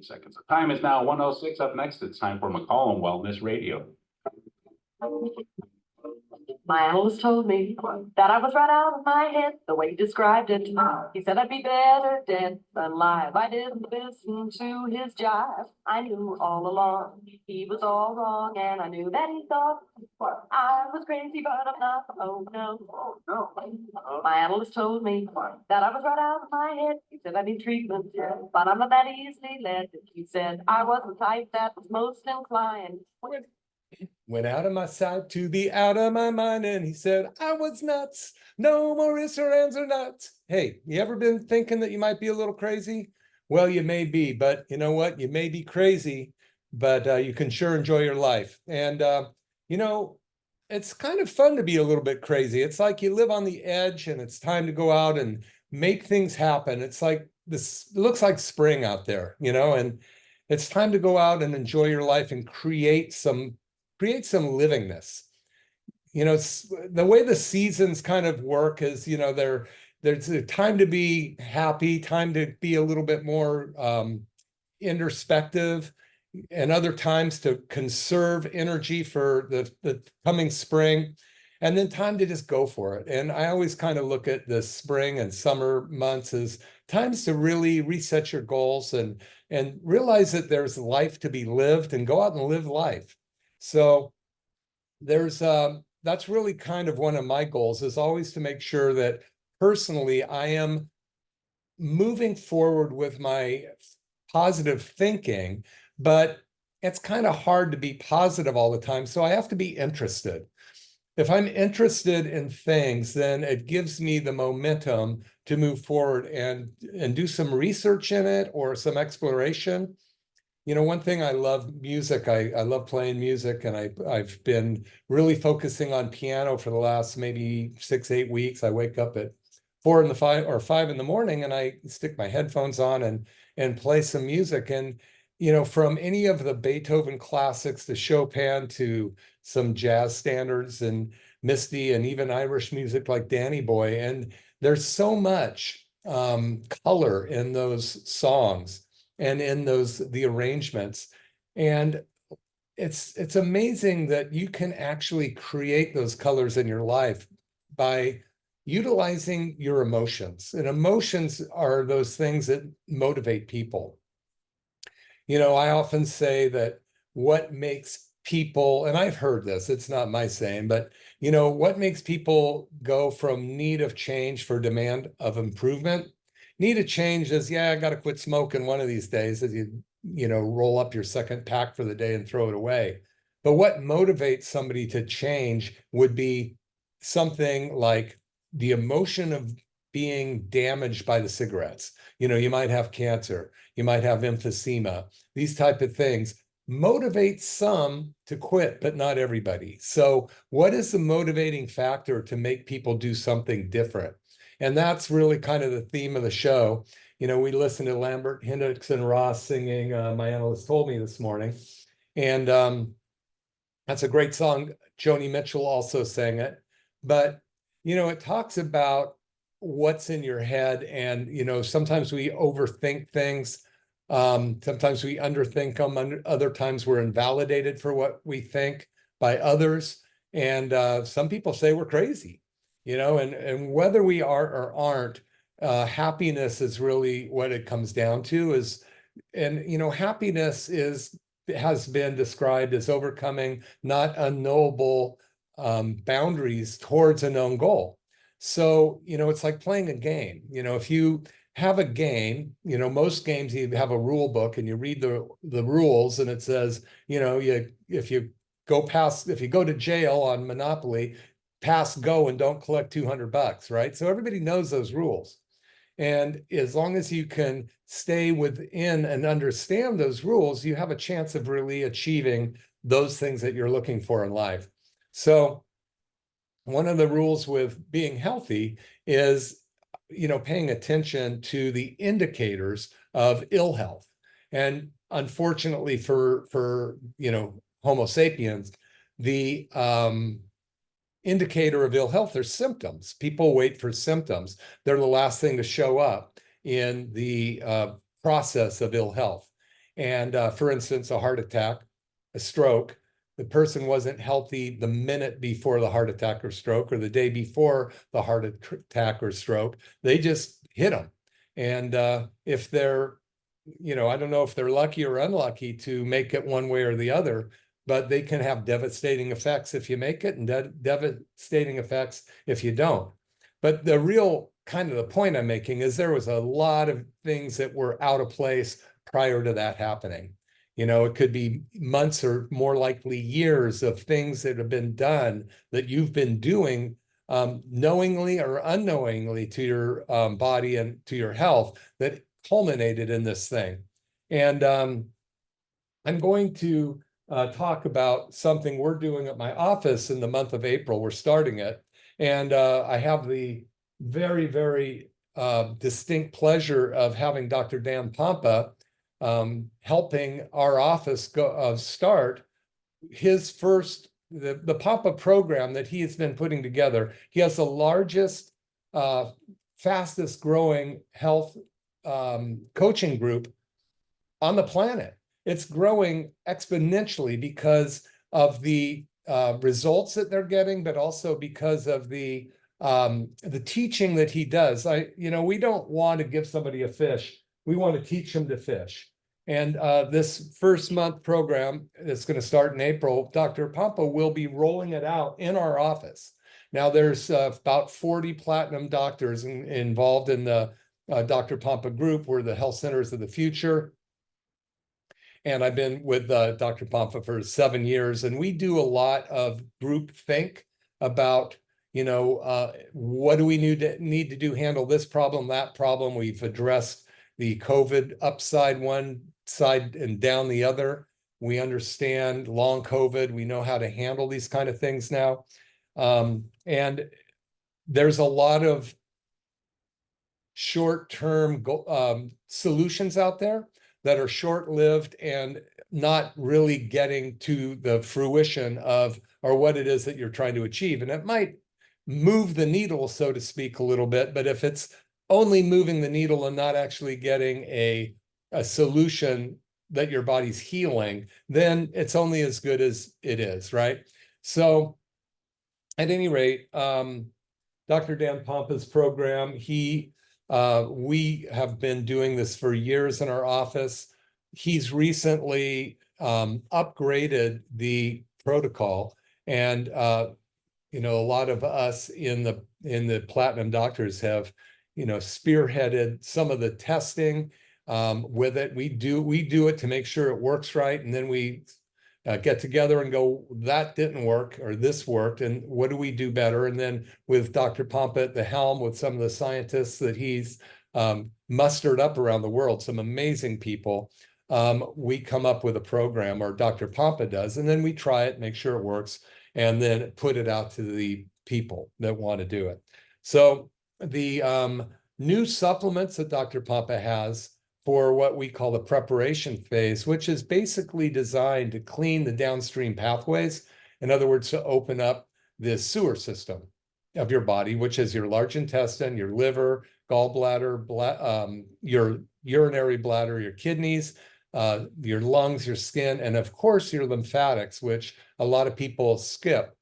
seconds. The time is now 1:06. Up next, it's time for McCollum Wellness Radio. My analyst told me that I was right out of my head, the way he described it. He said I'd be better dead than live. I didn't listen to his jive. I knew all along he was all wrong, and I knew that he thought I was crazy, but I'm not. Oh, no. My analyst told me that I was right out of my head. He said I need treatment, but I'm not that easily led. He said I was the type that was most inclined. Went out of my sight to be out of my mind, and he said I was nuts. No more ifs or ands or nuts. Hey, you ever been thinking that you might be a little crazy? Well, you may be, but you know what? You may be crazy, but you can sure enjoy your life. And you know, it's kind of fun to be a little bit crazy. It's like you live on the edge, and it's time to go out and make things happen. It's like this. It looks like spring out there, you know, and it's time to go out and enjoy your life and create some livingness. You know, the way the seasons kind of work is, you know, there's a time to be happy, time to be a little bit more introspective, and other times to conserve energy for the coming spring, and then time to just go for it. And I always kind of look at the spring and summer months as times to really reset your goals and realize that there's life to be lived, and go out and live life. So that's really kind of one of my goals, is always to make sure that personally I am moving forward with my positive thinking, but it's kind of hard to be positive all the time. So I have to be interested. If I'm interested in things, then it gives me the momentum to move forward and do some research in it or some exploration. You know, one thing, I love music. I love playing music, and I've been really focusing on piano for the last maybe 6-8 weeks. I wake up at 4 or 5 in the morning, and I stick my headphones on and play some music. And you know, from any of the Beethoven classics to Chopin to some jazz standards and Misty, and even Irish music like Danny Boy. And there's so much color in those songs and in the arrangements. And it's amazing that you can actually create those colors in your life by utilizing your emotions. And emotions are those things that motivate people. You know, I often say that what makes people, and I've heard this, it's not my saying, but you know, what makes people go from need of change for demand of improvement? Need of change is, yeah, I got to quit smoking one of these days, as you know, roll up your second pack for the day and throw it away. But what motivates somebody to change would be something like the emotion of being damaged by the cigarettes. You know, you might have cancer, you might have emphysema, these type of things motivate some to quit, but not everybody. So what is the motivating factor to make people do something different? And that's really kind of the theme of the show. You know, we listened to Lambert, Hendricks, and Ross singing My Analyst Told Me this morning. And that's a great song. Joni Mitchell also sang it. But, you know, it talks about what's in your head. And, you know, sometimes we overthink things. Sometimes we underthink them. Other times we're invalidated for what we think by others. And some people say we're crazy, you know, and whether we are or aren't, happiness is really what it comes down to is, and, you know, happiness has been described as overcoming not unknowable boundaries towards a known goal. So, you know, it's like playing a game. You know, if you have a game, you know, most games you have a rule book and you read the rules, and it says, you know, if you go to jail on Monopoly, pass go and don't collect $200, right? So everybody knows those rules. And as long as you can stay within and understand those rules, you have a chance of really achieving those things that you're looking for in life. So one of the rules with being healthy is, you know, paying attention to the indicators of ill health. And unfortunately for you know, Homo sapiens, the indicator of ill health are symptoms. People wait for symptoms. They're the last thing to show up in the process of ill health. And for instance, a heart attack, a stroke, the person wasn't healthy the minute before the heart attack or stroke, or the day before the heart attack or stroke. They just hit them. And if they're, I don't know if they're lucky or unlucky to make it one way or the other, but they can have devastating effects if you make it, and devastating effects if you don't. But the real kind of the point I'm making is there was a lot of things that were out of place prior to that happening. It could be months or more likely years of things that have been done that you've been doing knowingly or unknowingly to your body and to your health that culminated in this thing. And I'm going to talk about something we're doing at my office in the month of April. We're starting it. And I have the very, very distinct pleasure of having Dr. Dan Pompa helping our office start his first, the Pompa program that he has been putting together. He has the largest, fastest growing health coaching group on the planet. It's growing exponentially because of the results that they're getting, but also because of the teaching that he does. We don't want to give somebody a fish. We want to teach them to fish. And this first month program that's going to start in April, Dr. Pompa will be rolling it out in our office. Now there's about 40 platinum doctors involved in the Dr. Pompa group. We're the Health Centers of the Future. And I've been with Dr. Pompa for 7 years, and we do a lot of group think about, what do we need to do, handle this problem, that problem. We've addressed the COVID upside one side and down the other. We understand long COVID. We know how to handle these kind of things now. And there's a lot of short-term solutions out there that are short-lived and not really getting to the fruition of or what it is that you're trying to achieve. And it might move the needle, so to speak, a little bit, but if it's only moving the needle and not actually getting a solution that your body's healing, then it's only as good as it is, right? So at any rate, Dr. Dan Pompa's program, we have been doing this for years in our office. He's recently upgraded the protocol, and a lot of us in the platinum doctors have spearheaded some of the testing with it. We do it to make sure it works right, and then we get together and go, that didn't work, or this worked, and what do we do better? And then with Dr. Pompa at the helm, with some of the scientists that he's mustered up around the world, some amazing people, we come up with a program, or Dr. Pompa does, and then we try it, make sure it works, and then put it out to the people that want to do it. So the new supplements that Dr. Pompa has for what we call the preparation phase, which is basically designed to clean the downstream pathways. In other words, to open up the sewer system of your body, which is your large intestine, your liver, gallbladder, your urinary bladder, your kidneys, your lungs, your skin, and of course your lymphatics, which a lot of people skip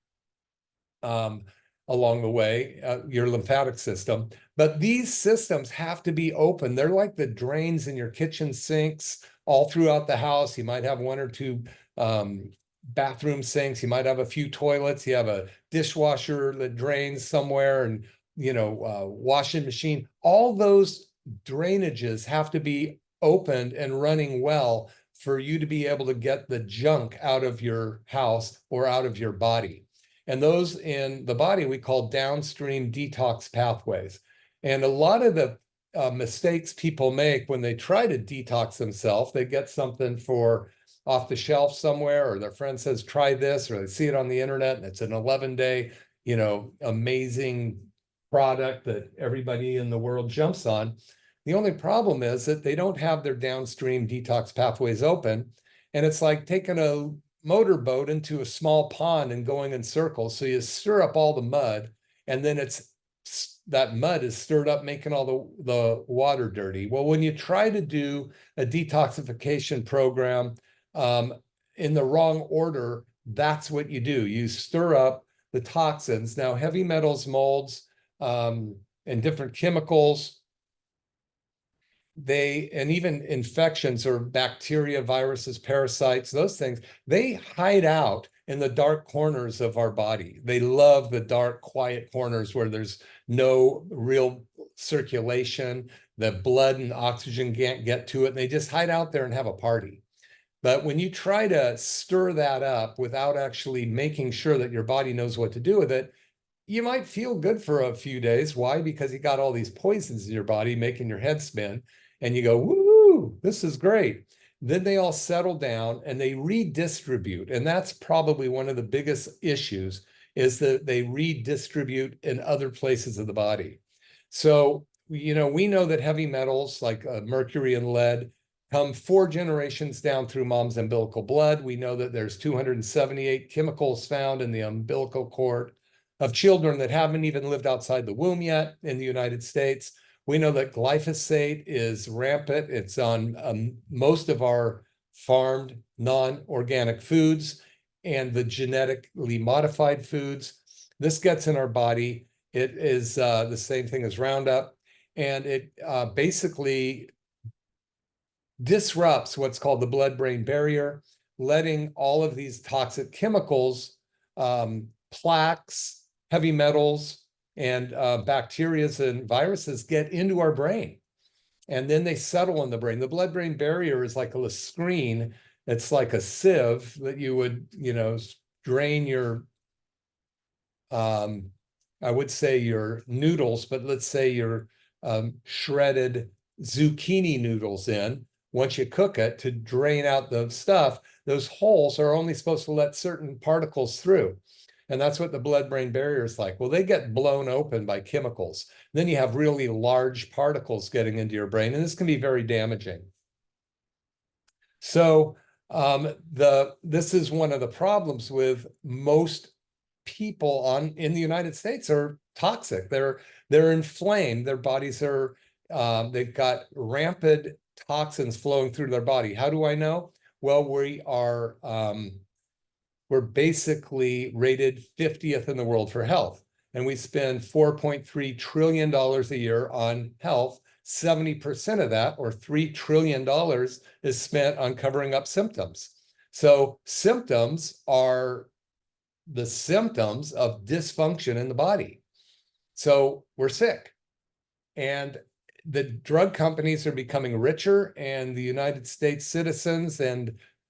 along the way, your lymphatic system. But these systems have to be open. They're like the drains in your kitchen sinks all throughout the house. You might have one or two bathroom sinks. You might have a few toilets. You have a dishwasher that drains somewhere, and washing machine. All those drainages have to be opened and running well for you to be able to get the junk out of your house or out of your body. And those in the body we call downstream detox pathways. And a lot of the mistakes people make when they try to detox themselves, they get something for off the shelf somewhere, or their friend says, try this, or they see it on the internet and it's an 11-day, amazing product that everybody in the world jumps on. The only problem is that they don't have their downstream detox pathways open. And it's like taking a motorboat into a small pond and going in circles. So you stir up all the mud, and then it's that mud is stirred up, making all the water dirty. Well, when you try to do a detoxification program in the wrong order, that's what you do. You stir up the toxins. Now, heavy metals, molds, and different chemicals, and even infections or bacteria, viruses, parasites, those things, they hide out in the dark corners of our body. They love the dark, quiet corners where there's no real circulation, the blood and oxygen can't get to it, and they just hide out there and have a party. But when you try to stir that up without actually making sure that your body knows what to do with it, you might feel good for a few days. Why? Because you got all these poisons in your body making your head spin, and you go, woo, this is great. Then they all settle down and they redistribute. And that's probably one of the biggest issues, is that they redistribute in other places of the body. So, we know that heavy metals like mercury and lead come 4 generations down through mom's umbilical blood. We know that there's 278 chemicals found in the umbilical cord of children that haven't even lived outside the womb yet in the United States. We know that glyphosate is rampant. It's on most of our farmed non-organic foods and the genetically modified foods. This gets in our body. It is the same thing as Roundup, and it basically disrupts what's called the blood-brain barrier, letting all of these toxic chemicals, plaques, heavy metals, and bacteria and viruses get into our brain. And then they settle in the brain. The blood-brain barrier is like a screen. It's like a sieve that you would, drain your, I would say your noodles, but let's say your shredded zucchini noodles in. Once you cook it, to drain out the stuff, those holes are only supposed to let certain particles through. And that's what the blood-brain barrier is like. Well, they get blown open by chemicals. Then you have really large particles getting into your brain, and this can be very damaging. So this is one of the problems with most people in the United States are toxic. They're inflamed. Their bodies are, they've got rampant toxins flowing through their body. How do I know? Well, we're basically rated 50th in the world for health. And we spend $4.3 trillion a year on health. 70% of that, or $3 trillion, is spent on covering up symptoms. So symptoms are the symptoms of dysfunction in the body. So we're sick. And the drug companies are becoming richer, and the United States citizens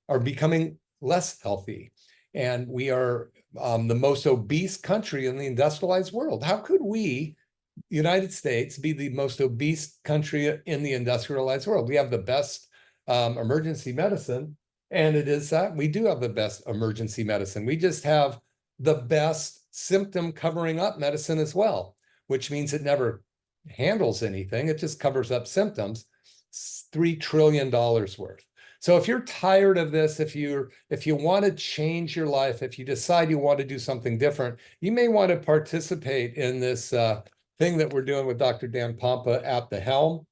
are becoming less healthy. And we are the most obese country in the industrialized world. How could we, United States, be the most obese country in the industrialized world? We have the best emergency medicine, and it is that we do have the best emergency medicine. We just have the best symptom covering up medicine as well, which means it never handles anything. It just covers up symptoms. It's $3 trillion worth. So if you're tired of this, if you want to change your life, if you decide you want to do something different, you may want to participate in this thing that we're doing with Dr. Dan Pompa at the helm.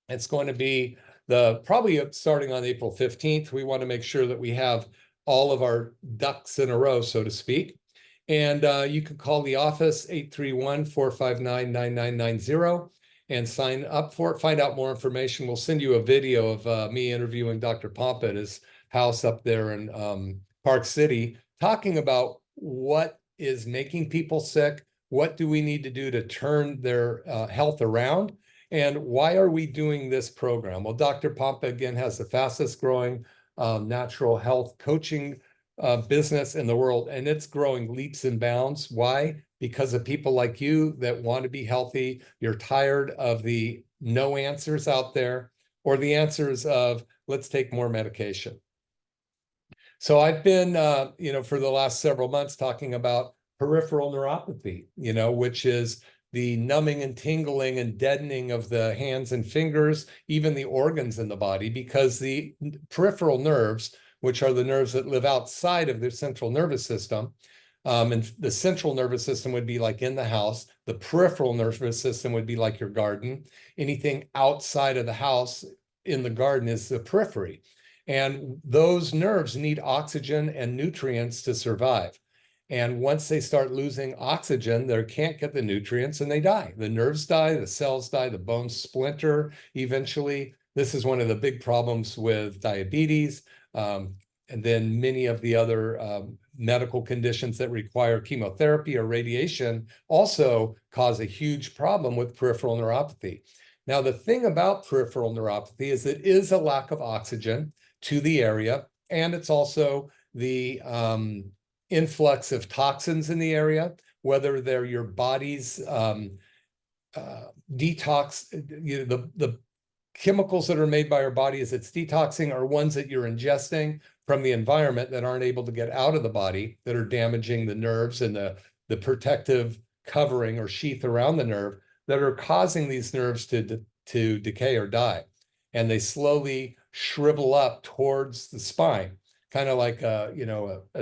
It's going to be probably starting on April 15th. We want to make sure that we have all of our ducks in a row, so to speak. And you can call the office 831-459-9990 and sign up for it. Find out more information. We'll send you a video of me interviewing Dr. Pompa at his house up there in Park City, talking about what is making people sick, what do we need to do to turn their health around, and why are we doing this program? Well, Dr. Pompa, again, has the fastest growing natural health coaching business in the world, and it's growing leaps and bounds. Why? Because of people like you that want to be healthy. You're tired of the no answers out there, or the answers of let's take more medication. So I've been, for the last several months talking about peripheral neuropathy, which is the numbing and tingling and deadening of the hands and fingers, even the organs in the body, because the peripheral nerves, which are the nerves that live outside of the central nervous system, and the central nervous system would be like in the house. The peripheral nervous system would be like your garden. Anything outside of the house in the garden is the periphery. And those nerves need oxygen and nutrients to survive. And once they start losing oxygen, they can't get the nutrients and they die. The nerves die, the cells die, the bones splinter eventually. This is one of the big problems with diabetes. And then many of the other medical conditions that require chemotherapy or radiation also cause a huge problem with peripheral neuropathy. Now, the thing about peripheral neuropathy is it is a lack of oxygen to the area, and it's also the influx of toxins in the area, whether they're your body's detox, the chemicals that are made by our body as it's detoxing are ones that you're ingesting from the environment that aren't able to get out of the body, that are damaging the nerves and the protective covering or sheath around the nerve, that are causing these nerves to decay or die. And they slowly shrivel up towards the spine, kind of like a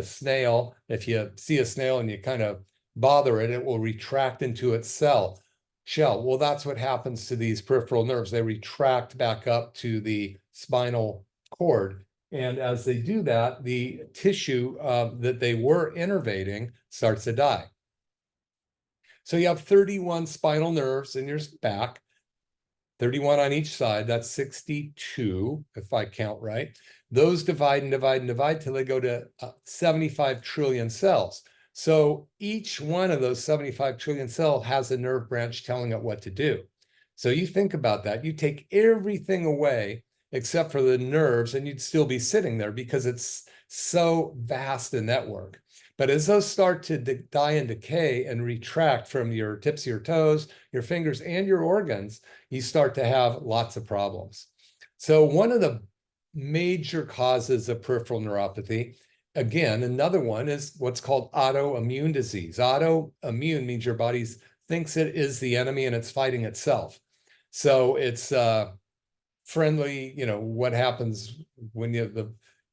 snail. If you see a snail and you kind of bother it, it will retract into its shell. Well, that's what happens to these peripheral nerves. They retract back up to the spinal cord. And as they do that, the tissue that they were innervating starts to die. So you have 31 spinal nerves in your back, 31 on each side. That's 62, if I count right. Those divide and divide and divide till they go to 75 trillion cells. So each one of those 75 trillion cells has a nerve branch telling it what to do. So you think about that. You take everything away except for the nerves, and you'd still be sitting there because it's so vast a network. But as those start to die and decay and retract from your tips of your toes, your fingers, and your organs, you start to have lots of problems. So one of the major causes of peripheral neuropathy, again, another one, is what's called autoimmune disease. Autoimmune means your body thinks it is the enemy and it's fighting itself. So it's friendly, what happens when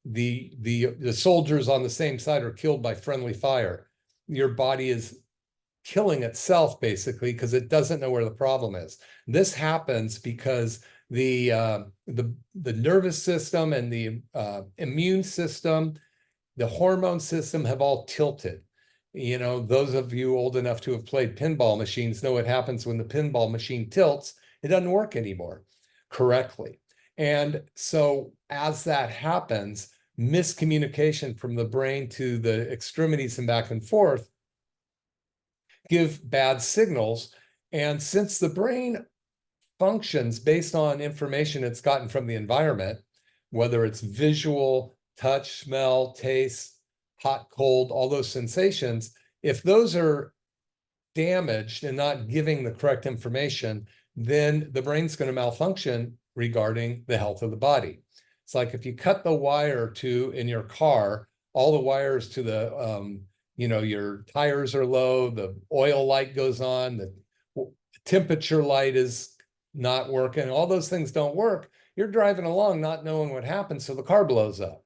the soldiers on the same side are killed by friendly fire. Your body is killing itself basically because it doesn't know where the problem is. This happens because the nervous system and the immune system, the hormone system have all tilted. Those of you old enough to have played pinball machines know what happens when the pinball machine tilts. It doesn't work anymore correctly. And so as that happens, miscommunication from the brain to the extremities and back and forth give bad signals. And since the brain functions based on information it's gotten from the environment, whether it's visual, touch, smell, taste, hot, cold, all those sensations, if those are damaged and not giving the correct information, then the brain's going to malfunction regarding the health of the body. It's like if you cut the wire in your car, all the wires to the, your tires are low, the oil light goes on, the temperature light is not working, all those things don't work. You're driving along not knowing what happens, so the car blows up.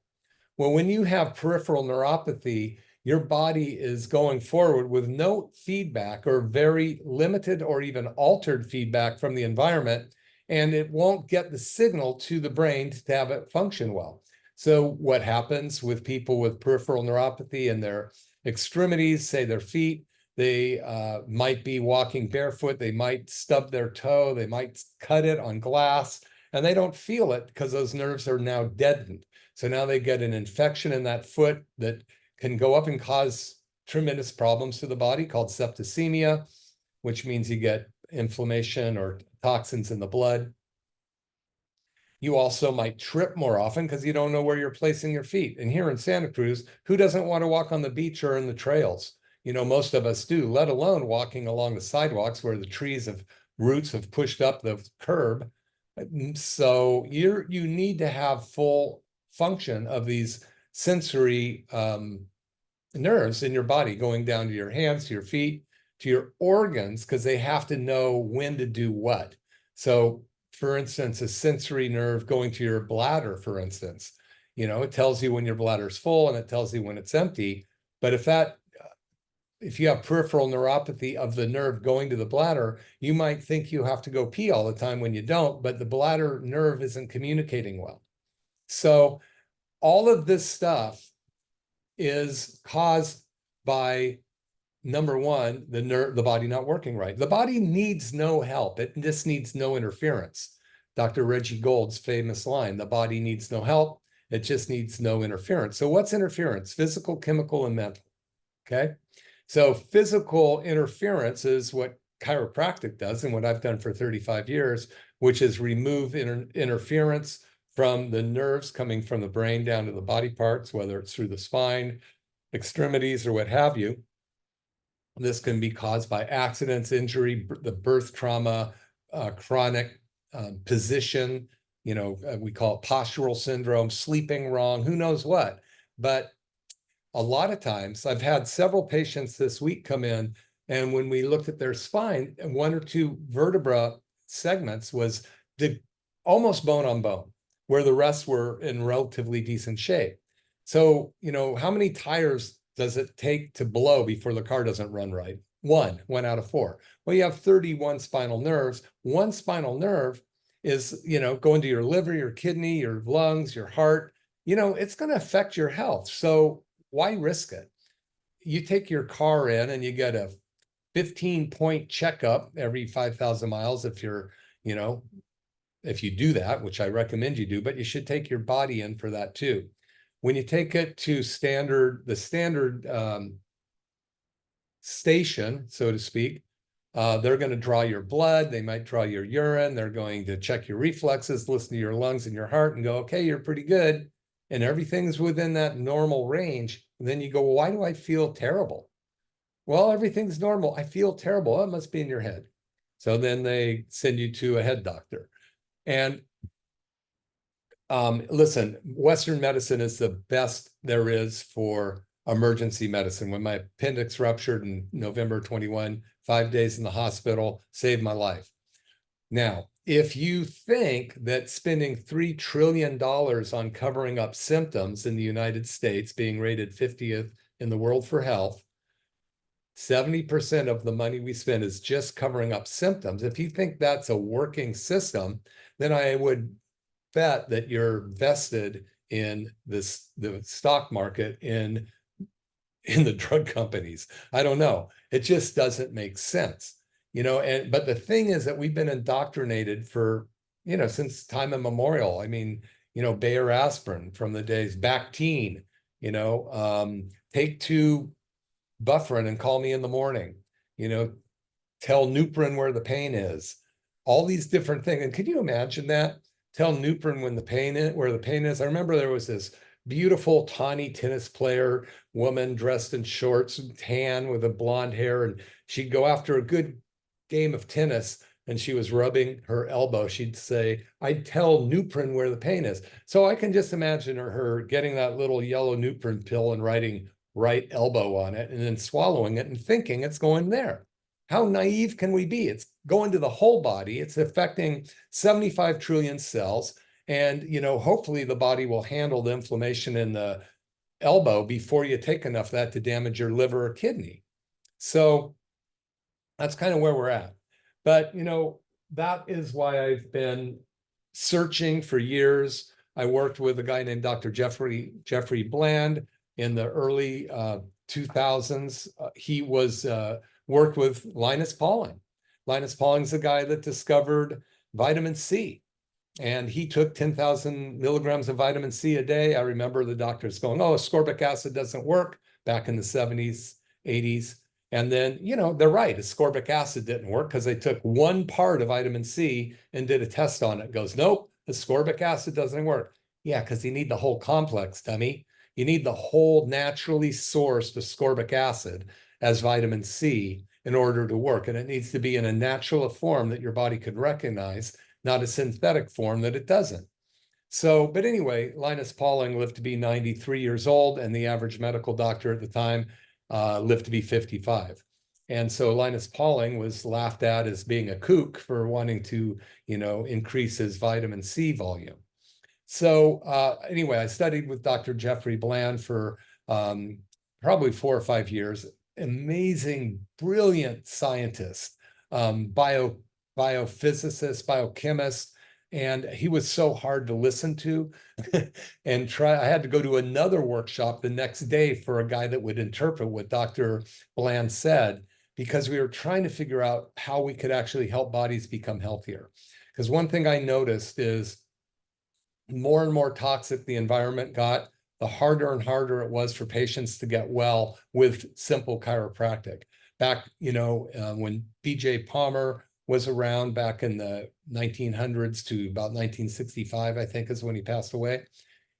Well, when you have peripheral neuropathy, your body is going forward with no feedback or very limited or even altered feedback from the environment, and it won't get the signal to the brain to have it function well. So what happens with people with peripheral neuropathy in their extremities, say their feet, they might be walking barefoot, they might stub their toe, they might cut it on glass, and they don't feel it because those nerves are now deadened. So now they get an infection in that foot that can go up and cause tremendous problems to the body called septicemia, which means you get inflammation or toxins in the blood. You also might trip more often because you don't know where you're placing your feet. And here in Santa Cruz, who doesn't want to walk on the beach or in the trails? Most of us do, let alone walking along the sidewalks where the trees roots have pushed up the curb. So you need to have full function of these sensory nerves in your body, going down to your hands, to your feet, to your organs, because they have to know when to do what. So for instance, a sensory nerve going to your bladder, for instance, it tells you when your bladder's full and it tells you when it's empty. But if that if you have peripheral neuropathy of the nerve going to the bladder, you might think you have to go pee all the time when you don't, but the bladder nerve isn't communicating well. So all of this stuff is caused by, number one, the body not working right. The body needs no help. It just needs no interference. Dr. Reggie Gold's famous line, the body needs no help. It just needs no interference. So what's interference? Physical, chemical, and mental. Okay. So physical interference is what chiropractic does and what I've done for 35 years, which is remove interference from the nerves coming from the brain down to the body parts, whether it's through the spine, extremities, or what have you. This can be caused by accidents, injury, the birth trauma, chronic position, we call it postural syndrome, sleeping wrong, who knows what. But a lot of times, I've had several patients this week come in, and when we looked at their spine, one or two vertebra segments was almost bone on bone, where the rest were in relatively decent shape. So, how many tires does it take to blow before the car doesn't run right? One out of 4. Well, you have 31 spinal nerves. One spinal nerve is, going to your liver, your kidney, your lungs, your heart. It's going to affect your health. So why risk it? You take your car in and you get a 15-point checkup every 5,000 miles if you're, if you do that, which I recommend you do, but you should take your body in for that too. When you take it to the standard station, so to speak, they're going to draw your blood. They might draw your urine. They're going to check your reflexes, listen to your lungs and your heart and go, okay, you're pretty good. And everything's within that normal range. And then you go, well, why do I feel terrible? Well, everything's normal. I feel terrible. Oh, it must be in your head. So then they send you to a head doctor. And listen, Western medicine is the best there is for emergency medicine. When my appendix ruptured in November 21, 5 days in the hospital, saved my life. Now, if you think that spending $3 trillion on covering up symptoms in the United States, being rated 50th in the world for health, 70% of the money we spend is just covering up symptoms. If you think that's a working system, then I would bet that you're vested in the stock market in the drug companies. I don't know. It just doesn't make sense. But the thing is that we've been indoctrinated for, since time immemorial. I mean, Bayer aspirin from the days, Bactine, take 2 Bufferin and call me in the morning, tell Nuprin where the pain is, all these different things. And could you imagine that? Tell Nuprin where the pain is. I remember there was this beautiful tawny tennis player woman dressed in shorts and tan with a blonde hair, and she'd go after a good game of tennis and she was rubbing her elbow. She'd say, I'd tell Nuprin where the pain is. So I can just imagine her getting that little yellow Nuprin pill and writing right elbow on it and then swallowing it and thinking it's going there. How naive can we be? It's going to the whole body. It's affecting 75 trillion cells. And, hopefully the body will handle the inflammation in the elbow before you take enough of that to damage your liver or kidney. So that's kind of where we're at. But, that is why I've been searching for years. I worked with a guy named Dr. Jeffrey Bland in the early 2000s. He was worked with Linus Pauling. Linus Pauling's the guy that discovered vitamin C. And he took 10,000 milligrams of vitamin C a day. I remember the doctors going, oh, ascorbic acid doesn't work back in the 70s, 80s. And then, they're right. Ascorbic acid didn't work because they took one part of vitamin C and did a test on it. It goes, nope, ascorbic acid doesn't work. Yeah, because you need the whole complex, dummy. You need the whole naturally sourced ascorbic acid as vitamin C in order to work. And it needs to be in a natural form that your body could recognize, not a synthetic form that it doesn't. So, but anyway, Linus Pauling lived to be 93 years old, and the average medical doctor at the time lived to be 55. And so Linus Pauling was laughed at as being a kook for wanting to, increase his vitamin C volume. So anyway, I studied with Dr. Jeffrey Bland for probably 4 or 5 years. amazing, brilliant scientist, biophysicist, biochemist, and he was so hard to listen to. And I had to go to another workshop the next day for a guy that would interpret what Dr. Bland said, because we were trying to figure out how we could actually help bodies become healthier. Because one thing I noticed is more and more toxic the environment got, the harder and harder it was for patients to get well with simple chiropractic. Back, when B.J. Palmer was around back in the 1900s to about 1965, I think is when he passed away,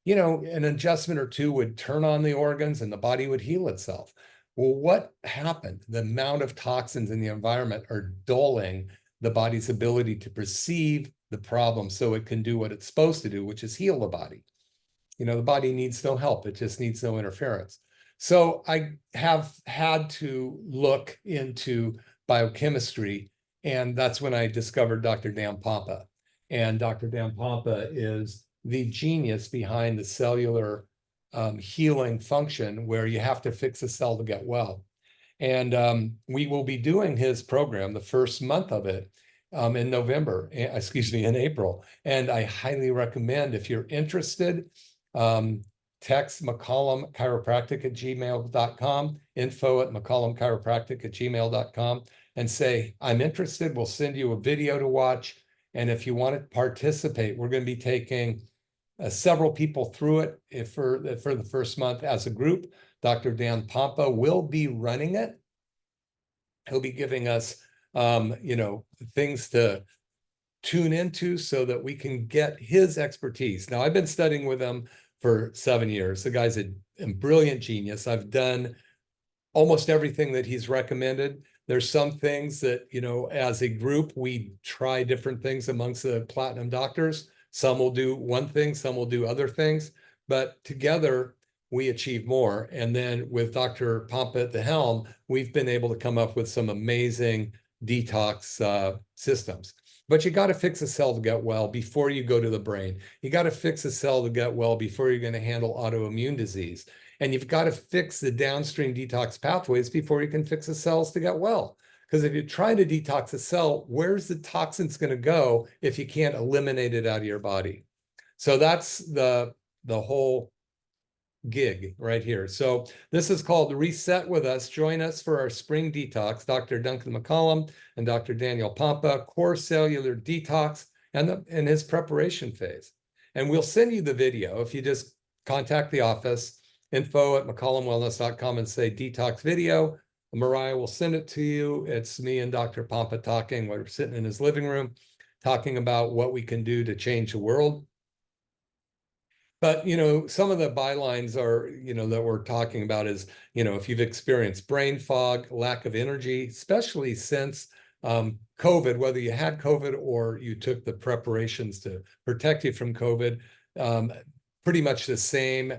an adjustment or two would turn on the organs and the body would heal itself. Well, what happened? The amount of toxins in the environment are dulling the body's ability to perceive the problem so it can do what it's supposed to do, which is heal the body. The body needs no help. It just needs no interference. So I have had to look into biochemistry, and that's when I discovered Dr. Dan Pompa. And Dr. Dan Pompa is the genius behind the cellular healing function, where you have to fix a cell to get well. And we will be doing his program, the first month of it, in in April. And I highly recommend, if you're interested, text McCollum Chiropractic at gmail.com, info@McCollumChiropractic@gmail.com, and say, I'm interested. We'll send you a video to watch. And if you want to participate, we're going to be taking several people through it for the first month as a group. Dr. Dan Pompa will be running it. He'll be giving us, things to tune into so that we can get his expertise. Now, I've been studying with him for 7 years. The guy's a brilliant genius. I've done almost everything that he's recommended. There's some things that, as a group, we try different things amongst the platinum doctors. Some will do one thing, some will do other things, but together we achieve more. And then with Dr. Pompa at the helm, we've been able to come up with some amazing detox systems. But you got to fix a cell to get well before you go to the brain. You got to fix a cell to get well before you're going to handle autoimmune disease. And you've got to fix the downstream detox pathways before you can fix the cells to get well. Because if you're trying to detox a cell, where's the toxins going to go if you can't eliminate it out of your body? So that's the whole gig right here. So this is called Reset with Us. Join us for our spring detox. Dr. Duncan McCollum and Dr. Daniel Pompa, core cellular detox, and his preparation phase. And we'll send you the video if you just contact the office, info@mccollumwellness.com, and say detox video. Mariah will send it to you. It's me and Dr. Pompa talking. We're sitting in his living room talking about what we can do to change the world. But, some of the bylines are, that we're talking about is, if you've experienced brain fog, lack of energy, especially since COVID, whether you had COVID or you took the preparations to protect you from COVID, pretty much the same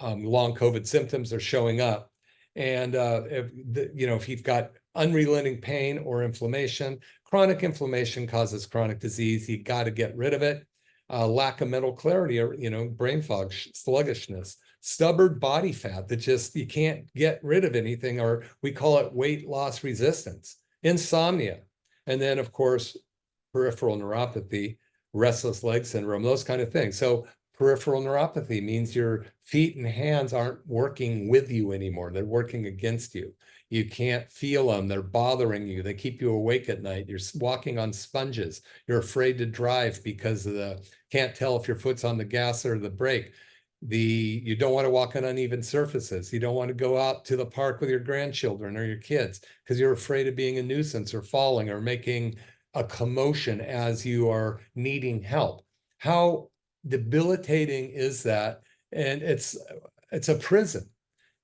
long COVID symptoms are showing up. And if you've got unrelenting pain or inflammation, chronic inflammation causes chronic disease. You got to get rid of it. Lack of mental clarity, or brain fog, sluggishness, stubborn body fat that just you can't get rid of anything, or we call it weight loss resistance, insomnia, and then of course peripheral neuropathy, restless leg syndrome, those kind of things. So peripheral neuropathy means your feet and hands aren't working with you anymore. They're working against you. You can't feel them. They're bothering you. They keep you awake at night. You're walking on sponges. You're afraid to drive because of can't tell if your foot's on the gas or the brake. You don't want to walk on uneven surfaces. You don't want to go out to the park with your grandchildren or your kids because you're afraid of being a nuisance or falling or making a commotion as you are needing help. How debilitating is that? And it's a prison.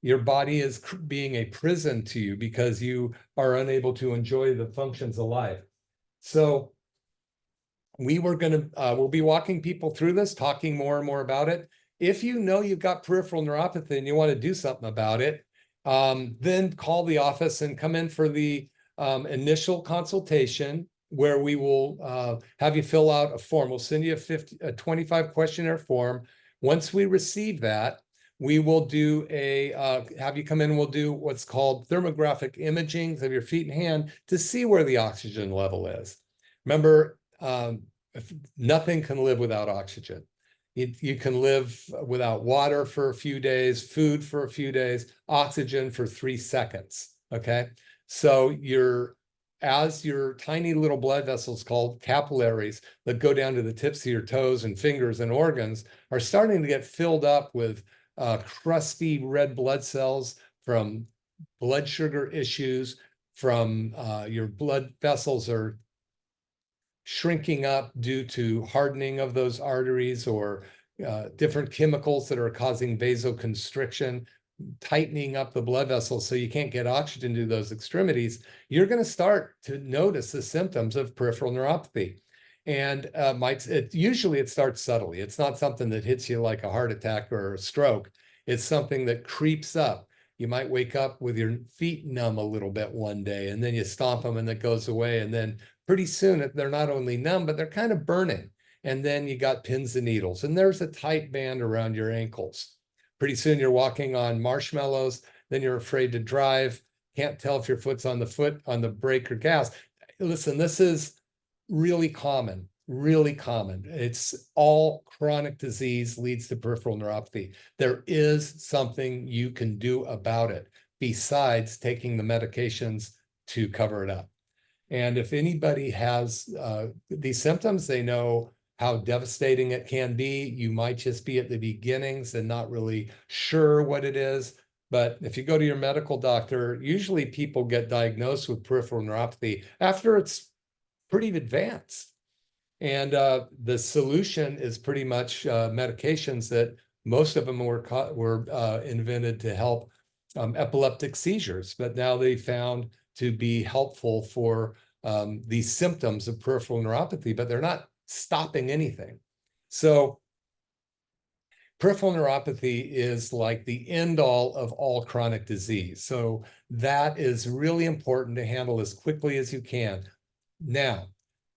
Your body is being a prison to you because you are unable to enjoy the functions of life. So we'll be walking people through this, talking more and more about it. If you know you've got peripheral neuropathy and you want to do something about it, then call the office and come in for the initial consultation, where we will have you fill out a form. We'll send you a 25 questionnaire form. Once we receive that, we will do have you come in, we'll do what's called thermographic imaging of your feet and hand to see where the oxygen level is. Remember, nothing can live without oxygen. You can live without water for a few days, food for a few days, oxygen for 3 seconds, okay? So as your tiny little blood vessels called capillaries that go down to the tips of your toes and fingers and organs are starting to get filled up with crusty red blood cells from blood sugar issues, from your blood vessels are shrinking up due to hardening of those arteries or different chemicals that are causing vasoconstriction, tightening up the blood vessels so you can't get oxygen to those extremities, you're going to start to notice the symptoms of peripheral neuropathy. And usually it starts subtly. It's not something that hits you like a heart attack or a stroke. It's something that creeps up. You might wake up with your feet numb a little bit one day, and then you stomp them and it goes away. And then pretty soon they're not only numb, but they're kind of burning. And then you got pins and needles, and there's a tight band around your ankles. Pretty soon you're walking on marshmallows, then you're afraid to drive, can't tell if your foot's on the brake or gas. Listen, this is really common, really common. It's all chronic disease leads to peripheral neuropathy. There is something you can do about it besides taking the medications to cover it up. And if anybody has these symptoms, they know how devastating it can be. You might just be at the beginnings and not really sure what it is. But if you go to your medical doctor, usually people get diagnosed with peripheral neuropathy after it's pretty advanced. And the solution is pretty much medications that most of them were invented to help epileptic seizures, but now they found to be helpful for these symptoms of peripheral neuropathy, but they're not stopping anything. So peripheral neuropathy is like the end all of all chronic disease. So that is really important to handle as quickly as you can. Now,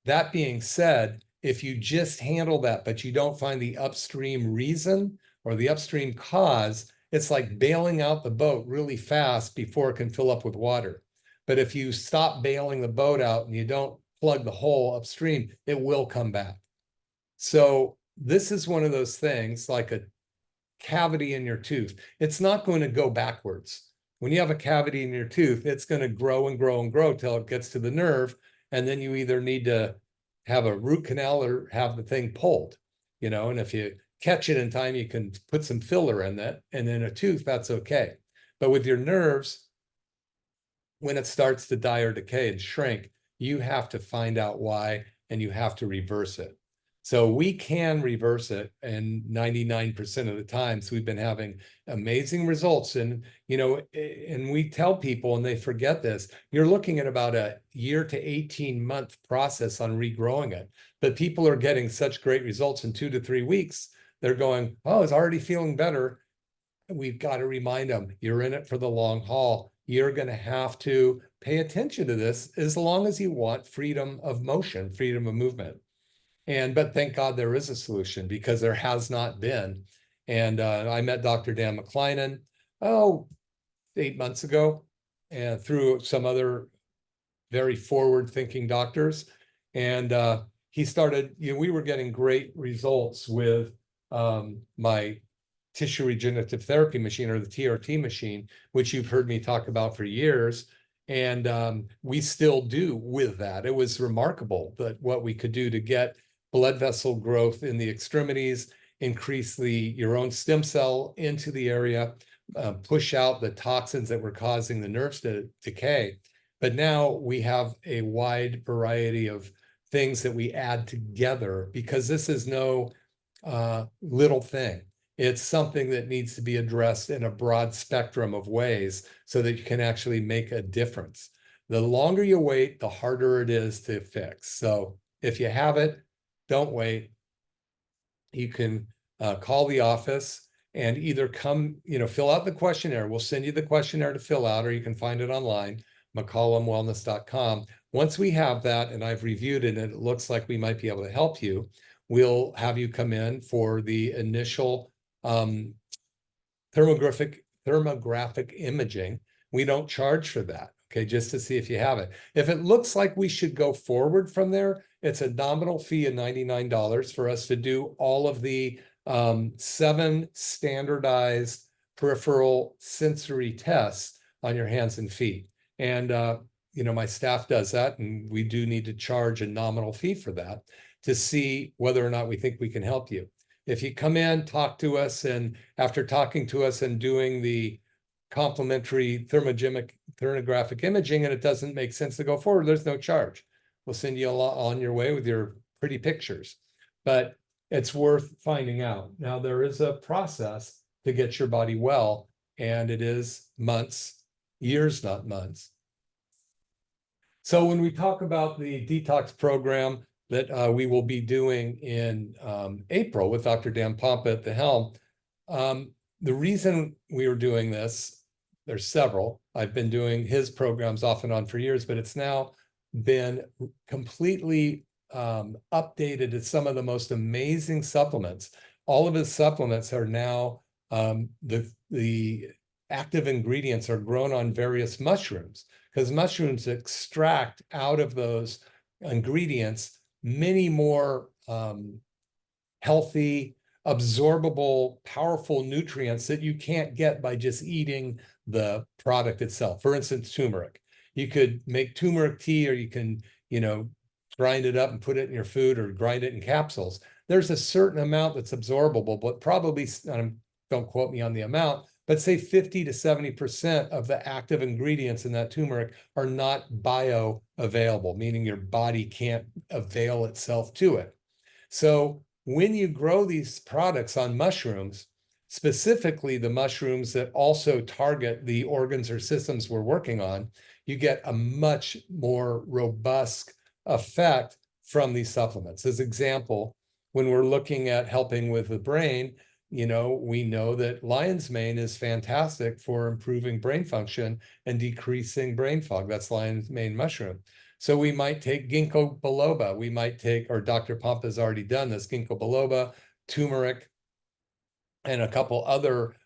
that being said, if you just handle that, but you don't find the upstream reason or the upstream cause, it's like bailing out the boat really fast before it can fill up with water. But if you stop bailing the boat out and you don't plug the hole upstream, it will come back. So this is one of those things like a cavity in your tooth. It's not going to go backwards. When you have a cavity in your tooth, it's going to grow and grow and grow till it gets to the nerve. And then you either need to have a root canal or have the thing pulled, and if you catch it in time, you can put some filler in that. And in a tooth, that's okay. But with your nerves, when it starts to die or decay and shrink, you have to find out why, and you have to reverse it. So we can reverse it, and 99% of the times we've been having amazing results. And, and we tell people, and they forget this, you're looking at about a year to 18-month process on regrowing it. But people are getting such great results in 2 to 3 weeks. They're going, oh, it's already feeling better. We've got to remind them, you're in it for the long haul. You're going to have to pay attention to this as long as you want freedom of motion, freedom of movement. But thank God there is a solution, because there has not been. And I met Dr. Dan McCollum, 8 months ago, and through some other very forward-thinking doctors. And he started, we were getting great results with my tissue regenerative therapy machine, or the TRT machine, which you've heard me talk about for years. And we still do with that. It was remarkable that what we could do to get blood vessel growth in the extremities, increase your own stem cell into the area, push out the toxins that were causing the nerves to decay. But now we have a wide variety of things that we add together, because this is no little thing. It's something that needs to be addressed in a broad spectrum of ways so that you can actually make a difference. The longer you wait, the harder it is to fix. So if you have it, don't wait. You can call the office and either come, fill out the questionnaire. We'll send you the questionnaire to fill out, or you can find it online, mccollumwellness.com. Once we have that and I've reviewed it and it looks like we might be able to help you, we'll have you come in for the initial thermographic imaging. We don't charge for that, okay, just to see if you have it. If it looks like we should go forward from there, it's a nominal fee of $99 for us to do all of the 7 standardized peripheral sensory tests on your hands and feet. And you know, my staff does that, and we do need to charge a nominal fee for that to see whether or not we think we can help you. If you come in, talk to us, and after talking to us and doing the complementary thermographic imaging, and it doesn't make sense to go forward, there's no charge. We'll send you on your way with your pretty pictures, but it's worth finding out. Now, there is a process to get your body well, and it is months, years, not months. So when we talk about the detox program that we will be doing in April with Dr. Dan Pompa at the helm, the reason we are doing this, there's several. I've been doing his programs off and on for years, but it's now been completely updated to some of the most amazing supplements. All of his supplements are now, the active ingredients are grown on various mushrooms, because mushrooms extract out of those ingredients many more healthy, absorbable, powerful nutrients that you can't get by just eating the product itself. For instance, turmeric. You could make turmeric tea, or you can, you know, grind it up and put it in your food, or grind it in capsules. There's a certain amount that's absorbable, but probably, don't quote me on the amount, but say 50 to 70% of the active ingredients in that turmeric are not bioavailable, meaning your body can't avail itself to it. So when you grow these products on mushrooms, specifically the mushrooms that also target the organs or systems we're working on, you get a much more robust effect from these supplements. As example, when we're looking at helping with the brain, you know, we know that lion's mane is fantastic for improving brain function and decreasing brain fog. That's lion's mane mushroom. So we might take ginkgo biloba. We might take, or Dr. Pompa has already done this, ginkgo biloba, turmeric, and a couple other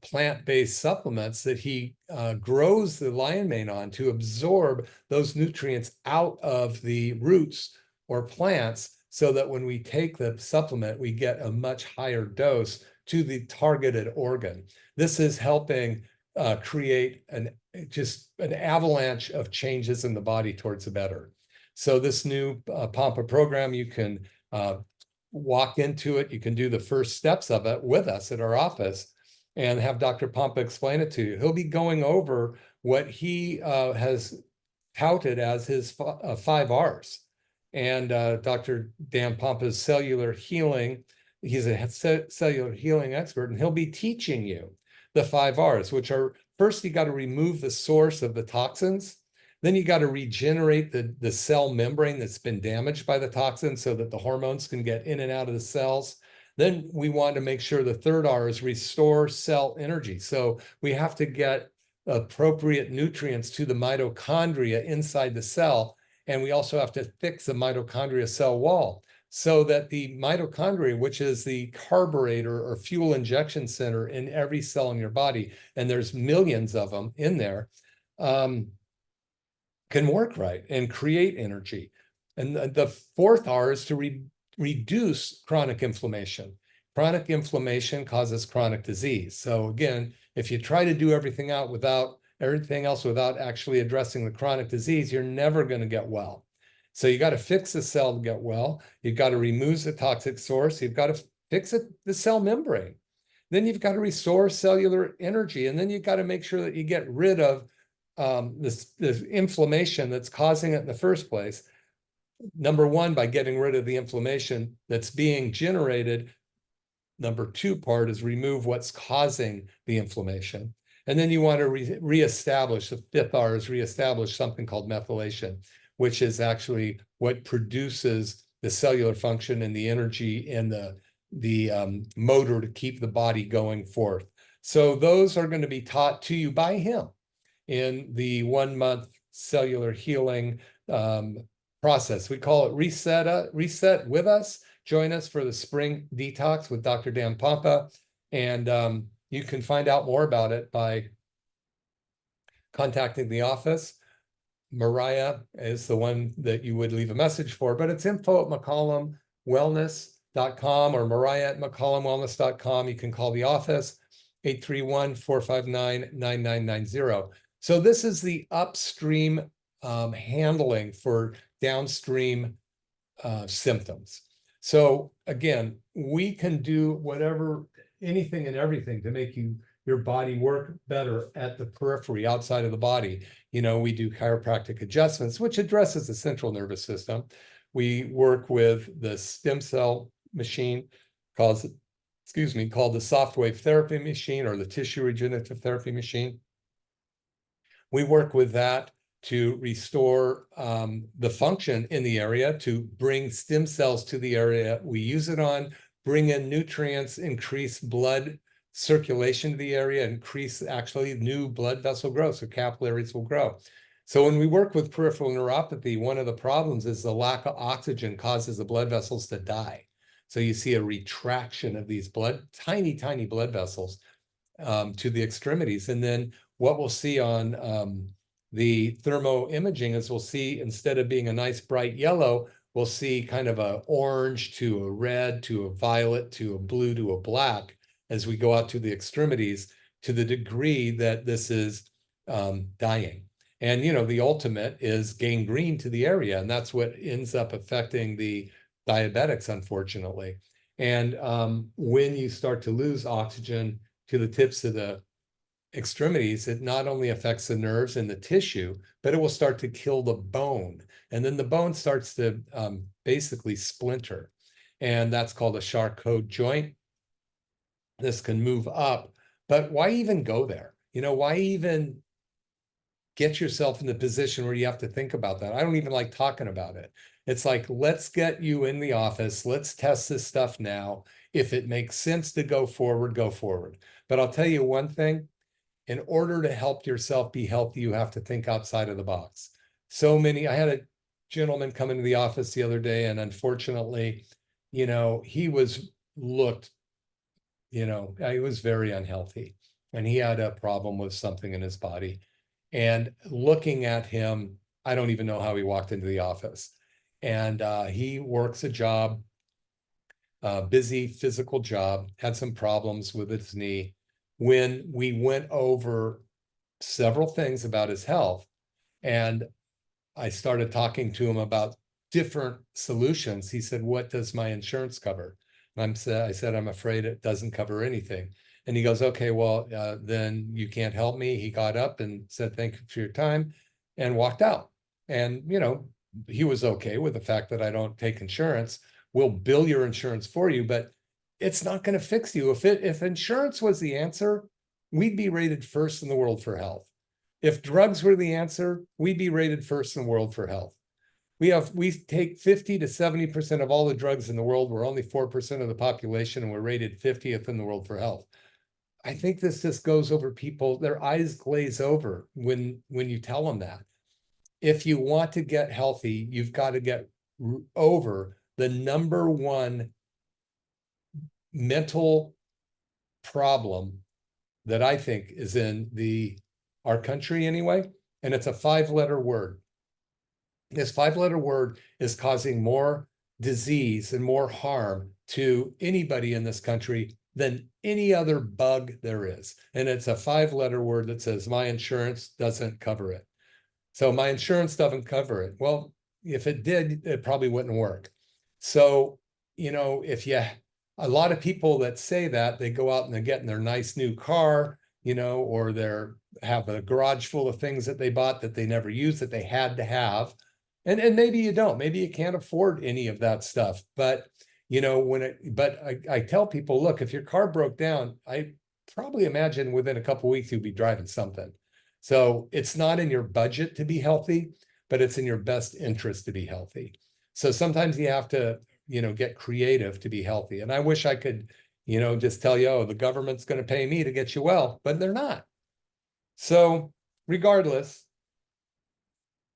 plant-based supplements that he grows the lion mane on to absorb those nutrients out of the roots or plants, so that when we take the supplement, we get a much higher dose to the targeted organ. This is helping create just an avalanche of changes in the body towards the better. So this new Pompa program, you can walk into it. You can do the first steps of it with us at our office and have Dr. Pompa explain it to you. He'll be going over what he has touted as his 5 R's. And Dr. Dan Pompa's cellular healing, he's a cellular healing expert, and he'll be teaching you the 5 R's, which are, first, you got to remove the source of the toxins. Then you got to regenerate the cell membrane that's been damaged by the toxins so that the hormones can get in and out of the cells. Then we want to make sure the 3rd R is restore cell energy. So we have to get appropriate nutrients to the mitochondria inside the cell. And we also have to fix the mitochondria cell wall so that the mitochondria, which is the carburetor or fuel injection center in every cell in your body, and there's millions of them in there, can work right and create energy. And the 4th R is to reduce chronic inflammation. Chronic inflammation causes chronic disease. So again, if you try to do everything else without actually addressing the chronic disease, you're never going to get well. So you got to fix the cell to get well. You've got to remove the toxic source. You've got to fix the cell membrane. Then you've got to restore cellular energy. And then you've got to make sure that you get rid of this inflammation that's causing it in the first place. Number 1, by getting rid of the inflammation that's being generated. Number 2 part is remove what's causing the inflammation. And then you want to reestablish, the 5th R is reestablish something called methylation, which is actually what produces the cellular function and the energy and the motor to keep the body going forth. So those are going to be taught to you by him in the 1-month cellular healing process. We call it Reset with us. Join us for the spring detox with Dr. Dan Pompa. And You can find out more about it by contacting the office. Mariah is the one that you would leave a message for, but it's info@mccollumwellness.com or mariah@mccollumwellness.com. You can call the office, 831-459-9990. So this is the upstream handling for downstream symptoms. So again, we can do whatever, anything and everything to make your body work better at the periphery outside of the body. You know, we do chiropractic adjustments, which addresses the central nervous system. We work with the stem cell machine called the soft wave therapy machine or the tissue regenerative therapy machine. We work with that to restore the function in the area, to bring stem cells to the area we use it on, bring in nutrients, increase blood circulation to the area, increase actually new blood vessel growth, so capillaries will grow. So when we work with peripheral neuropathy, one of the problems is the lack of oxygen causes the blood vessels to die. So you see a retraction of these tiny, tiny blood vessels to the extremities. And then what we'll see on the thermo imaging is we'll see, instead of being a nice bright yellow, we'll see kind of a orange to a red to a violet to a blue to a black as we go out to the extremities, to the degree that this is dying. And, you know, the ultimate is gangrene to the area, and that's what ends up affecting the diabetics, unfortunately. And when you start to lose oxygen to the tips of the extremities, it not only affects the nerves and the tissue, but it will start to kill the bone. And then the bone starts to basically splinter. And that's called a Charcot joint. This can move up, but why even go there? You know, why even get yourself in the position where you have to think about that? I don't even like talking about it. It's like, let's get you in the office. Let's test this stuff now. If it makes sense to go forward, go forward. But I'll tell you one thing, in order to help yourself be healthy, you have to think outside of the box. I had a gentleman come into the office the other day, and unfortunately, you know, he was very unhealthy, and he had a problem with something in his body. And looking at him, I don't even know how he walked into the office. And he works a job, busy physical job, had some problems with his knee. When we went over several things about his health, and I started talking to him about different solutions, he said, "What does my insurance cover?" And I said, "I'm afraid it doesn't cover anything." And he goes, "Okay, well, then you can't help me." He got up and said, "Thank you for your time," and walked out. And, you know, he was okay with the fact that I don't take insurance. We'll bill your insurance for you, but it's not going to fix you. If insurance was the answer, we'd be rated first in the world for health. If drugs were the answer, we'd be rated first in the world for health. We take 50 to 70% of all the drugs in the world. We're only 4% of the population, and we're rated 50th in the world for health. I think this just goes over people, their eyes glaze over when you tell them that. If you want to get healthy, you've got to get over the number one mental problem that I think is in our country anyway, and it's a 5-letter word. This 5-letter word is causing more disease and more harm to anybody in this country than any other bug there is. And it's a 5-letter word that says, "My insurance doesn't cover it." So my insurance doesn't cover it. Well, if it did, it probably wouldn't work. So, you know, a lot of people that say that, they go out and they're getting their nice new car, you know, or have a garage full of things that they bought that they never used, that they had to have. And maybe you don't, maybe you can't afford any of that stuff. But, you know, I tell people, look, if your car broke down, I probably imagine within a couple of weeks, you'd be driving something. So it's not in your budget to be healthy, but it's in your best interest to be healthy. So sometimes you have to, you know, get creative to be healthy. And I wish I could, you know, just tell you, oh, the government's going to pay me to get you well, but they're not. So regardless,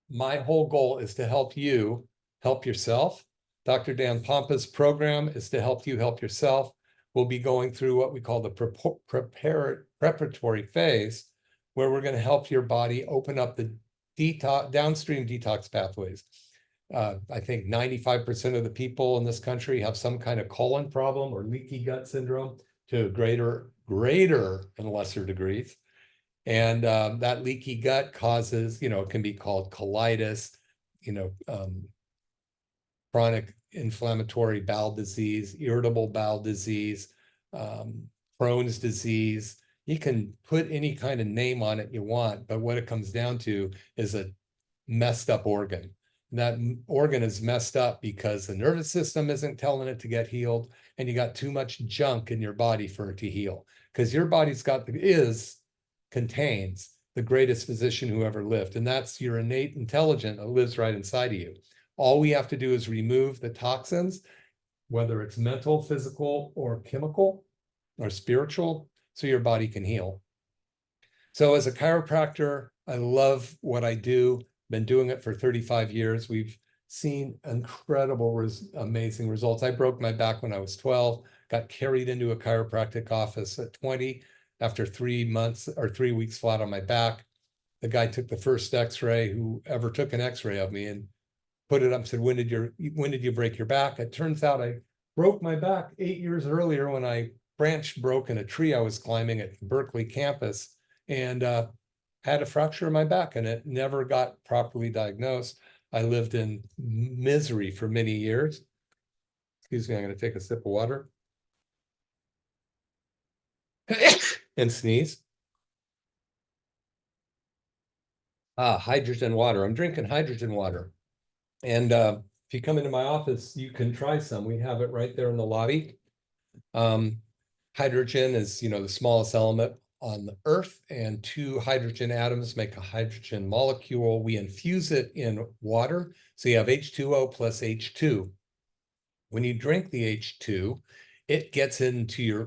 my whole goal is to help you help yourself. Dr. Dan Pompa's program is to help you help yourself. we'll be going through what we call the preparatory phase, where we're going to help your body open up the downstream detox pathways. I think 95% of the people in this country have some kind of colon problem or leaky gut syndrome to greater and lesser degrees. And that leaky gut causes, it can be called colitis, chronic inflammatory bowel disease, irritable bowel disease, Crohn's disease. You can put any kind of name on it you want, but what it comes down to is a messed up organ. That organ is messed up because the nervous system isn't telling it to get healed, and you got too much junk in your body for it to heal. Because your body's contains the greatest physician who ever lived, and that's your innate intelligence that lives right inside of you. All we have to do is remove the toxins, whether it's mental, physical, or chemical, or spiritual, so your body can heal. So as a chiropractor, I love what I do. Been doing it for 35 years. We've seen incredible, amazing results. I broke my back when I was 12, got carried into a chiropractic office at 20 after 3 months or 3 weeks flat on my back. The guy took the first x-ray who ever took an x-ray of me and put it up and said, when did you break your back? It turns out I broke my back 8 years earlier when I branch broke in a tree I was climbing at the Berkeley campus, and had a fracture in my back, and it never got properly diagnosed. I lived in misery for many years. Excuse me, I'm going to take a sip of water and sneeze. Hydrogen water. I'm drinking hydrogen water. And if you come into my office, you can try some. We have it right there in the lobby. Hydrogen is, the smallest element on the earth, and 2 hydrogen atoms make a hydrogen molecule. We infuse it in water, so you have H2O plus H2. When you drink the H2, it gets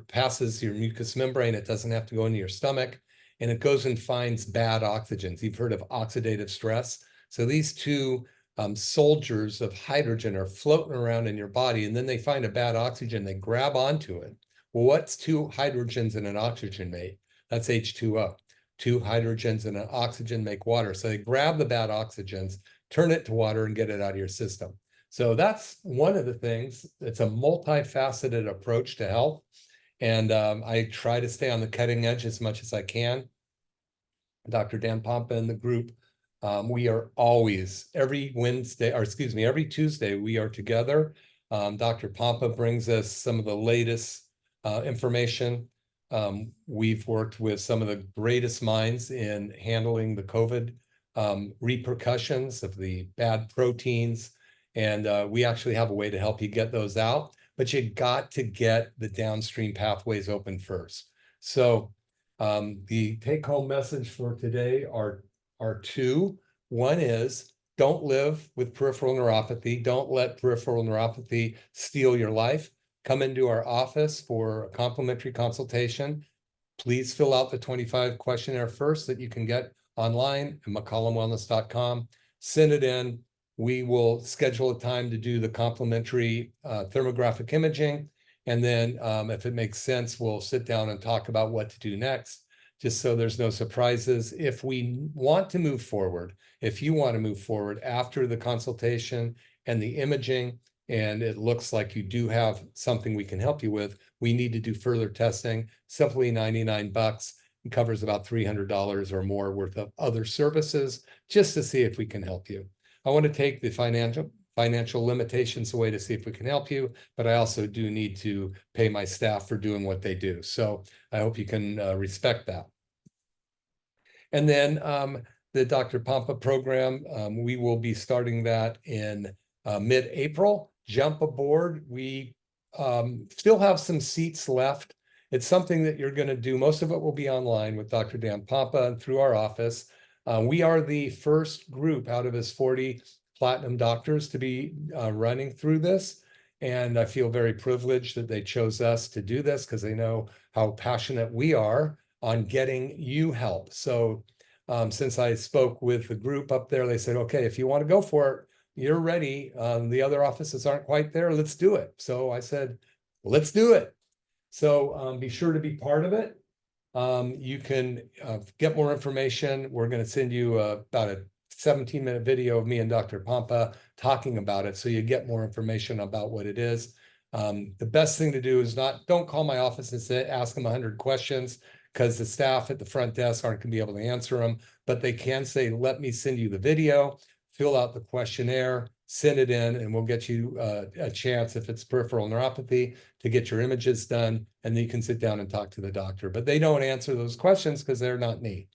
passes your mucous membrane. It doesn't have to go into your stomach, and it goes and finds bad oxygens. You've heard of oxidative stress. So these 2 soldiers of hydrogen are floating around in your body, and then they find a bad oxygen. They grab onto it. Well, what's 2 hydrogens and an oxygen mate? That's H2O. 2 hydrogens and an oxygen make water. So they grab the bad oxygens, turn it to water, and get it out of your system. So that's one of the things. It's a multifaceted approach to health. And I try to stay on the cutting edge as much as I can. Dr. Dan Pompa and the group, we are always, every Tuesday, we are together. Dr. Pompa brings us some of the latest information. We've worked with some of the greatest minds in handling the COVID repercussions of the bad proteins. And we actually have a way to help you get those out, but you got to get the downstream pathways open first. So the take-home message for today are 2. One is, don't live with peripheral neuropathy. Don't let peripheral neuropathy steal your life. Come into our office for a complimentary consultation. Please fill out the 25 questionnaire first that you can get online at mccollumwellness.com. Send it in. We will schedule a time to do the complimentary thermographic imaging. And then if it makes sense, we'll sit down and talk about what to do next, just so there's no surprises. If we want to move forward, if you want to move forward after the consultation and the imaging, and it looks like you do have something we can help you with, we need to do further testing. Simply $99. It covers about $300 or more worth of other services, just to see if we can help you. I want to take the financial limitations away to see if we can help you, but I also do need to pay my staff for doing what they do. So I hope you can respect that. And then the Dr. Pompa program, we will be starting that in mid-April. Jump aboard. We still have some seats left. It's something that you're going to do. Most of it will be online with Dr. Dan Pompa and through our office. We are the first group out of his 40 platinum doctors to be running through this. And I feel very privileged that they chose us to do this, because they know how passionate we are on getting you help. So since I spoke with the group up there, they said, okay, if you want to go for it, you're ready. The other offices aren't quite there. Let's do it. So I said, let's do it. So be sure to be part of it. You can get more information. We're going to send you about a 17-minute video of me and Dr. Pompa talking about it, so you get more information about what it is. The best thing to do is don't call my office and ask them 100 questions, because the staff at the front desk aren't going to be able to answer them, but they can say, let me send you the video, fill out the questionnaire, send it in, and we'll get you a chance, if it's peripheral neuropathy, to get your images done, and then you can sit down and talk to the doctor. But they don't answer those questions because they're not me.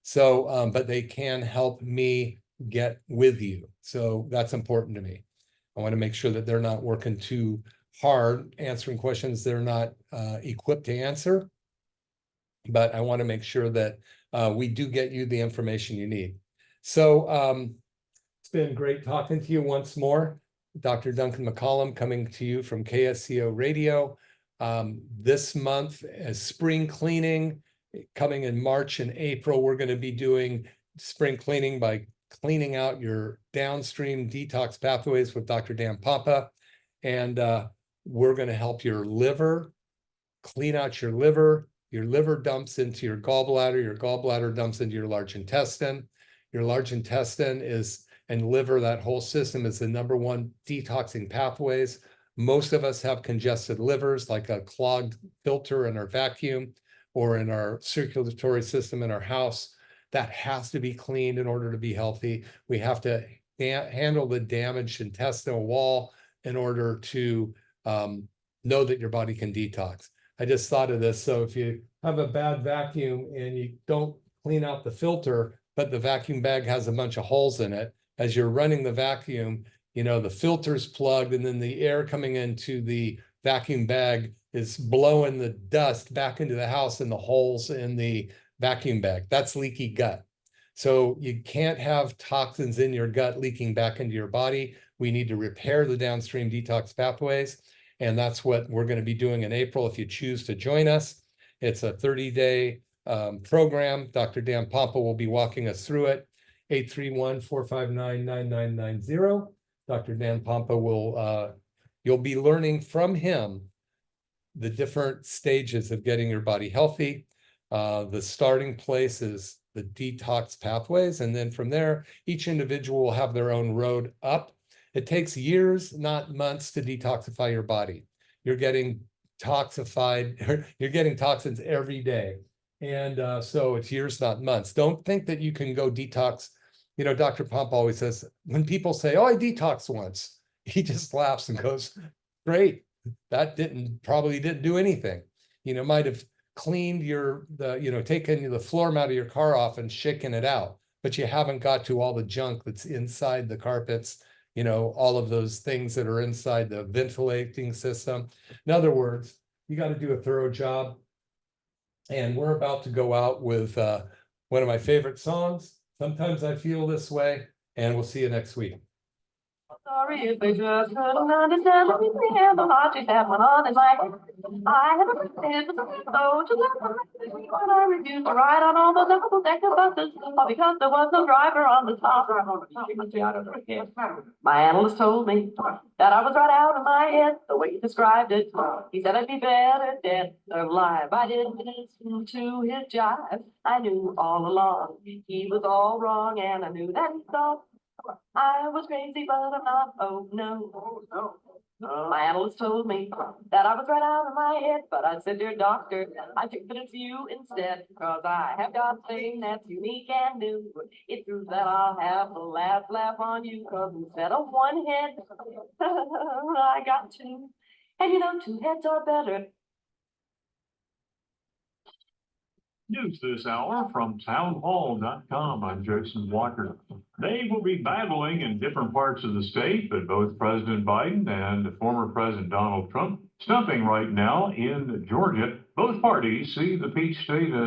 So, but they can help me get with you. So that's important to me. I want to make sure that they're not working too hard answering questions they're not equipped to answer. But I want to make sure that we do get you the information you need. So it's been great talking to you once more. Dr. Duncan McCollum coming to you from KSCO Radio. This month, as spring cleaning, coming in March and April, we're going to be doing spring cleaning by cleaning out your downstream detox pathways with Dr. Dan Pompa. And we're going to help your liver, clean out your liver. Your liver dumps into your gallbladder dumps into your large intestine. Your large intestine and liver, that whole system, is the #1 detoxing pathways. Most of us have congested livers, like a clogged filter in our vacuum or in our circulatory system in our house. That has to be cleaned in order to be healthy. We have to handle the damaged intestinal wall in order to know that your body can detox. I just thought of this. So if you have a bad vacuum and you don't clean out the filter, but the vacuum bag has a bunch of holes in it, as you're running the vacuum, the filter's plugged, and then the air coming into the vacuum bag is blowing the dust back into the house in the holes in the vacuum bag. That's leaky gut. So you can't have toxins in your gut leaking back into your body. We need to repair the downstream detox pathways. And that's what we're going to be doing in April if you choose to join us. It's a 30-day program. Dr. Dan Pompa will be walking us through it. 831-459-9990. Dr. Dan Pompa will, you'll be learning from him the different stages of getting your body healthy. The starting place is the detox pathways. And then from there, each individual will have their own road up. It takes years, not months, to detoxify your body. You're getting toxified, you're getting toxins every day. And so it's years, not months. Don't think that you can go detox. Dr. Pompa always says, when people say, oh, I detoxed once, he just laughs and goes, great, that probably didn't do anything. Might have cleaned taken the floor mat of your car off and shaken it out, but you haven't got to all the junk that's inside the carpets, all of those things that are inside the ventilating system. In other words, you got to do a thorough job. And we're about to go out with one of my favorite songs, Sometimes I Feel This Way, and we'll see you next week. Sorry if they just couldn't understand what we have the logic that went on in my head. I have a pretend to so to when I refused to ride on all the double-decker buses, all because there was no driver on the top. My analyst told me that I was right out of my head, the way he described it. He said I'd be better dead than alive. I didn't listen to his jive. I knew all along he was all wrong, and I knew that he thought I was crazy, but I'm not. Oh no. My analyst told me that I was right out of my head, but I said, dear doctor, I think that it's you instead, because I have got a thing that's unique and new. It proves that I'll have the last laugh on you, because instead of one head, I got two. And 2 heads are better. News this hour from townhall.com. I'm Jason Walker. They will be battling in different parts of the state, but both President Biden and former President Donald Trump stumping right now in Georgia. Both parties see the Peach State as